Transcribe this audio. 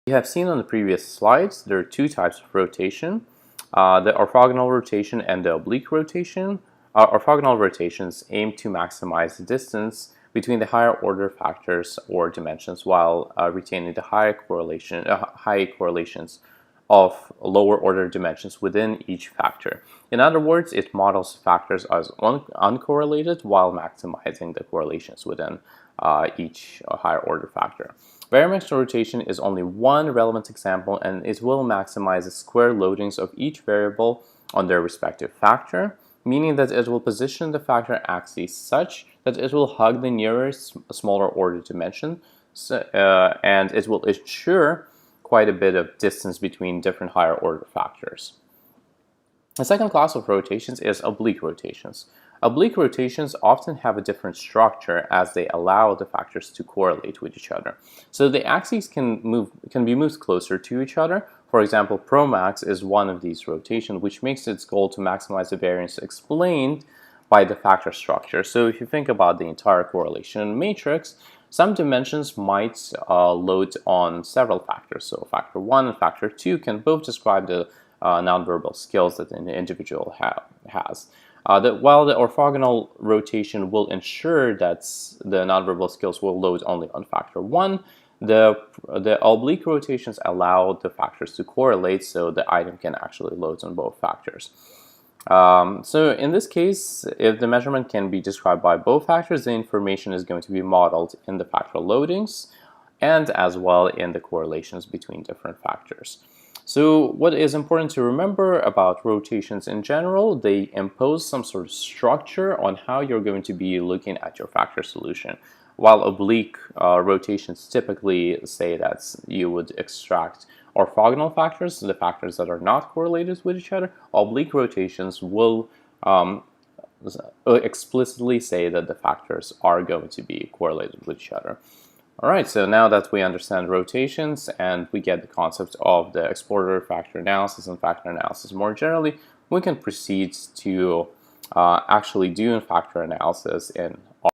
You have seen on the previous slides, there are two types of rotation, the orthogonal rotation and the oblique rotation. Orthogonal rotations aim to maximize the distance between the higher order factors or dimensions while retaining the high correlations of lower order dimensions within each factor. In other words, it models factors as uncorrelated while maximizing the correlations within each higher order factor. Barometric rotation is only one relevant example, and it will maximize the square loadings of each variable on their respective factor, meaning that it will position the factor axis such that it will hug the nearest smaller order dimension, and it will ensure quite a bit of distance between different higher order factors. The second class of rotations is oblique rotations. Oblique rotations often have a different structure as they allow the factors to correlate with each other. So the axes can be moved closer to each other. For example, Promax is one of these rotations, which makes its goal to maximize the variance explained by the factor structure. So if you think about the entire correlation matrix, some dimensions might load on several factors. So factor 1 and factor 2 can both describe the nonverbal skills that an individual has. While the orthogonal rotation will ensure that the nonverbal skills will load only on factor 1, the oblique rotations allow the factors to correlate so the item can actually load on both factors. So in this case, if the measurement can be described by both factors, the information is going to be modeled in the factor loadings and as well in the correlations between different factors. So what is important to remember about rotations in general, they impose some sort of structure on how you're going to be looking at your factor solution. While oblique rotations typically say that you would extract orthogonal factors, the factors that are not correlated with each other, oblique rotations will explicitly say that the factors are going to be correlated with each other. Alright, so now that we understand rotations and we get the concept of the exploratory factor analysis and factor analysis more generally, we can proceed to actually do factor analysis in